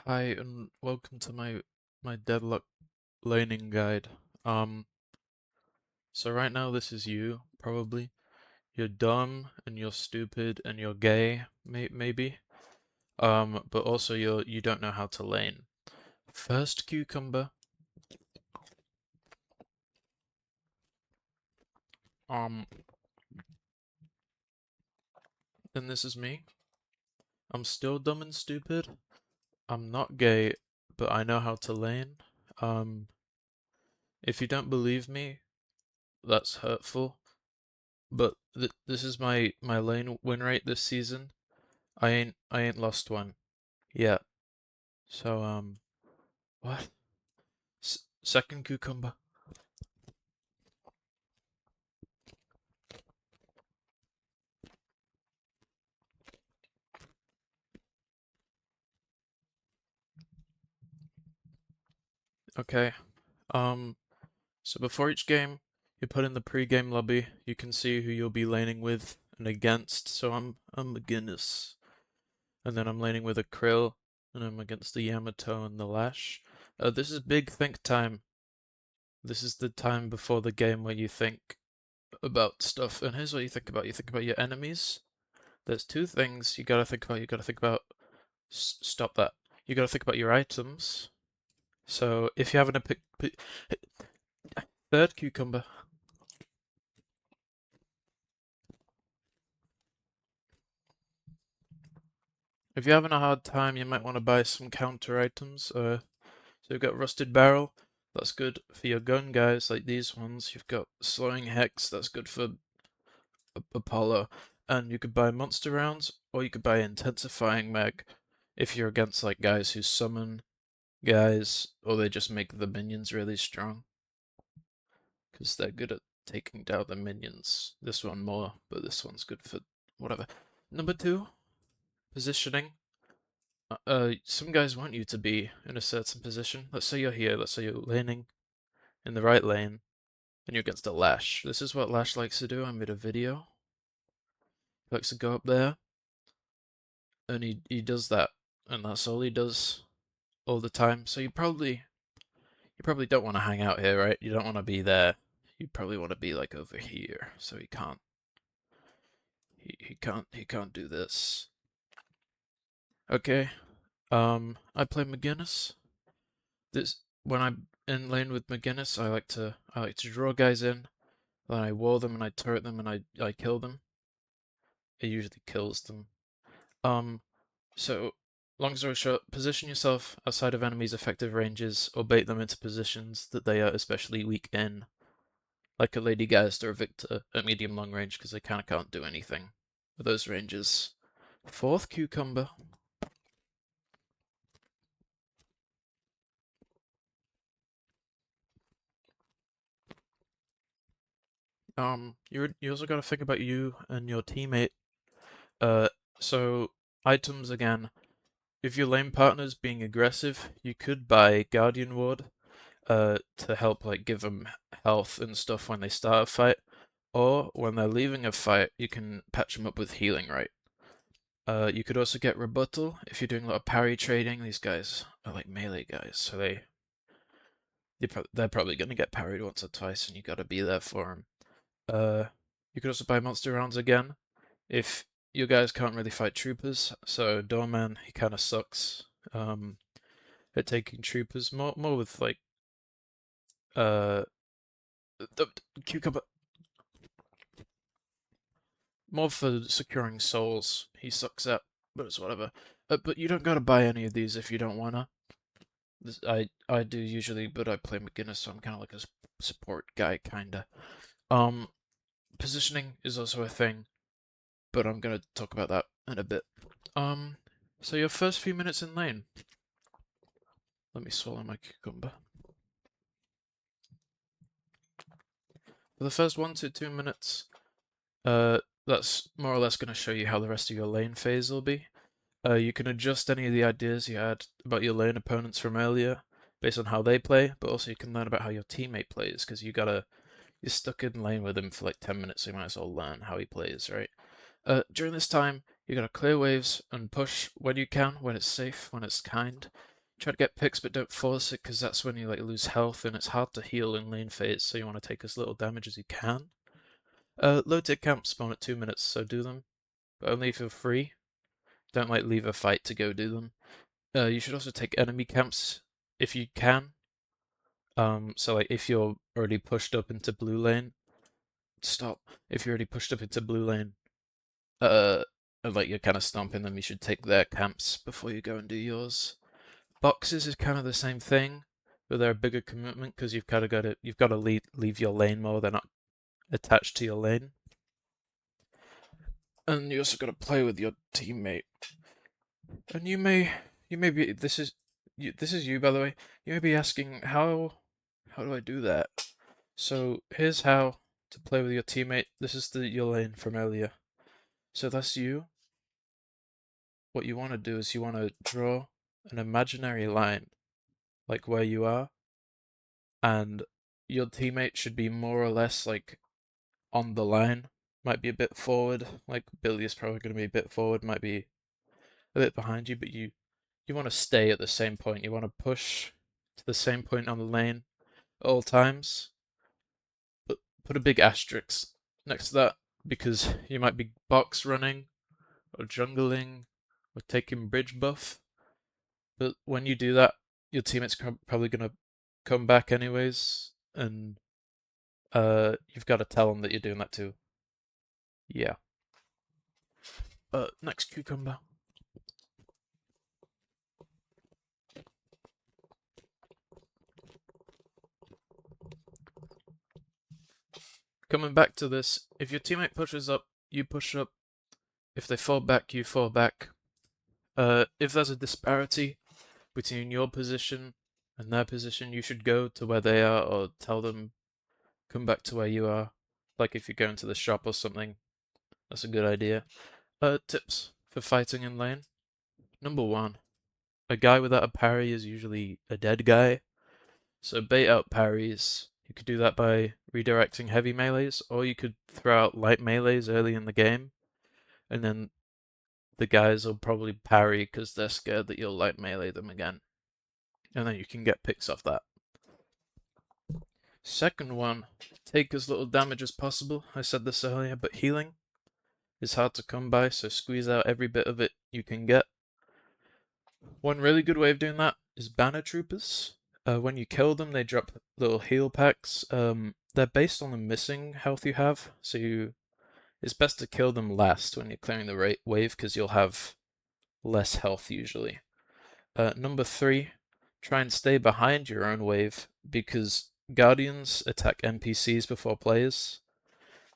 Hi and welcome to my deadlock laning guide. So right now this is you, probably. You're dumb and you're stupid and you're gay, maybe. But also you don't know how to lane. First cucumber. Um, then this is me. I'm still dumb and stupid. I'm not gay, but I know how to lane. Um, if you don't believe me, that's hurtful. But this is my lane win rate this season. I ain't lost one yet. So what? Second cucumber. Okay. Um. So before each game, you put in the pre-game lobby. You can see who you'll be laning with and against. So I'm McGinnis, and then I'm laning with a Krill, and I'm against the Yamato and the Lash. This is big think time. This is the time before the game where you think about stuff. And here's what you think about. You think about your enemies. There's two things you gotta think about. You gotta think about. Stop that. You gotta think about your items. So if you have an third cucumber. If you're having a hard time, you might want to buy some counter items. So you've got Rusted Barrel. That's good for your gun guys, like these ones. You've got Slowing Hex. That's good for Apollo. And you could buy Monster Rounds, or you could buy Intensifying Mag if you're against like guys who summon guys, or they just make the minions really strong. Because they're good at taking down the minions. This one more, but this one's good for whatever. Number two, positioning. Some guys want you to be in a certain position. Let's say you're here, let's say you're laning in the right lane, and you're against a Lash. This is what Lash likes to do. I made a video. He likes to go up there, and he does that, and that's all he does all the time. So you probably don't want to hang out here, right? You don't want to be there. You probably want to be like over here, so he can't do this. Okay. I play McGinnis. This when I'm in lane with McGinnis, I like to draw guys in, then I wall them and I turret them and I kill them. It usually kills them. So long story short, position yourself outside of enemies' effective ranges or bait them into positions that they are especially weak in, like a Lady Geist or a Victor at medium long range, because they kind of can't do anything with those ranges. Fourth cucumber. You also got to think about you and your teammate. Uh, so items again. If your lane partner's being aggressive, you could buy Guardian Ward, to help like give them health and stuff when they start a fight, or when they're leaving a fight, you can patch them up with healing, right? You could also get rebuttal if you're doing a lot of parry trading. These guys are like melee guys, so they're probably gonna get parried once or twice, and you gotta be there for them. You could also buy monster rounds again if you guys can't really fight troopers. So Doorman, he kind of sucks at taking troopers. More with like uh the cucumber. More for securing souls. He sucks at, but it's whatever. But you don't gotta buy any of these if you don't wanna. I do usually, but I play McGinnis, so I'm kind of like a support guy, kinda. Um, Positioning is also a thing, but I'm gonna talk about that in a bit. Um, so your first few minutes in lane. Let me swallow my cucumber. For the first 1 to 2 minutes, that's more or less gonna show you how the rest of your lane phase will be. You can adjust any of the ideas you had about your lane opponents from earlier based on how they play, but also you can learn about how your teammate plays because you're stuck in lane with him for like 10 minutes, so you might as well learn how he plays, right? During this time, you gotta clear waves and push when you can, when it's safe, when it's kind. Try to get picks, but don't force it, because that's when you like lose health, and it's hard to heal in lane phase, so you want to take as little damage as you can. Low tick camps spawn at 2 minutes, so do them, but only if you're free. Don't like leave a fight to go do them. You should also take enemy camps if you can. So like if you're already pushed up into blue lane, stop. If you're already pushed up into blue lane, and like you're kind of stomping them, you should take their camps before you go and do yours. Boxes is kind of the same thing, but they're a bigger commitment because you've got to leave your lane more. They're not attached to your lane, and you also got to play with your teammate. And you may be this is you, by the way. You may be asking how do I do that? So here's how to play with your teammate. This is your lane from earlier. So that's you. What you want to do is you want to draw an imaginary line, like where you are, and your teammate should be more or less like on the line. Might be a bit forward, like Billy is probably going to be a bit forward, might be a bit behind you, but you want to stay at the same point. You want to push to the same point on the lane at all times. But put a big asterisk next to that because you might be box running or jungling or taking bridge buff. But when you do that, your teammate's probably going to come back anyways, and you've got to tell them that you're doing that too. Yeah. Next cucumber. Coming back to this, if your teammate pushes up, you push up. If they fall back, you fall back. If there's a disparity between your position and their position, you should go to where they are or tell them come back to where you are. Like if you're going to the shop or something, that's a good idea. Tips for fighting in lane. Number 1, a guy without a parry is usually a dead guy. So bait out parries. You could do that by redirecting heavy melees, or you could throw out light melees early in the game, and then the guys will probably parry because they're scared that you'll light melee them again. And then you can get picks off that. Second one, take as little damage as possible. I said this earlier, but healing is hard to come by, so squeeze out every bit of it you can get. One really good way of doing that is banner troopers. When you kill them, they drop little heal packs. They're based on the missing health you have, so it's best to kill them last when you're clearing the wave because you'll have less health usually. Number 3, try and stay behind your own wave because Guardians attack NPCs before players.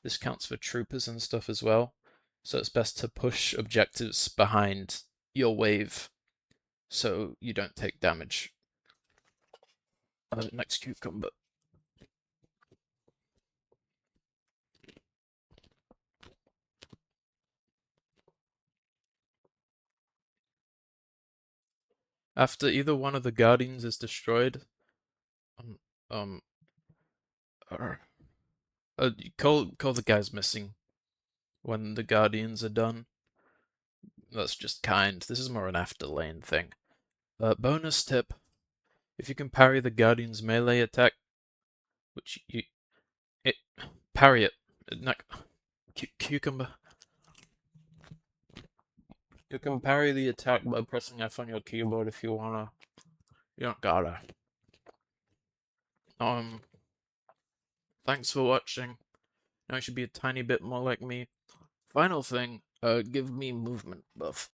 This counts for troopers and stuff as well, so it's best to push objectives behind your wave so you don't take damage. Next cucumber. After either one of the Guardians is destroyed, um, uh, call the guys missing when the Guardians are done. That's just kind. This is more an after lane thing. Bonus tip: if you can parry the Guardian's melee attack, which parry it, not cucumber. You can parry the attack by pressing F on your keyboard if you wanna. You don't gotta. Thanks for watching. Now you should be a tiny bit more like me. Final thing, give me movement buff.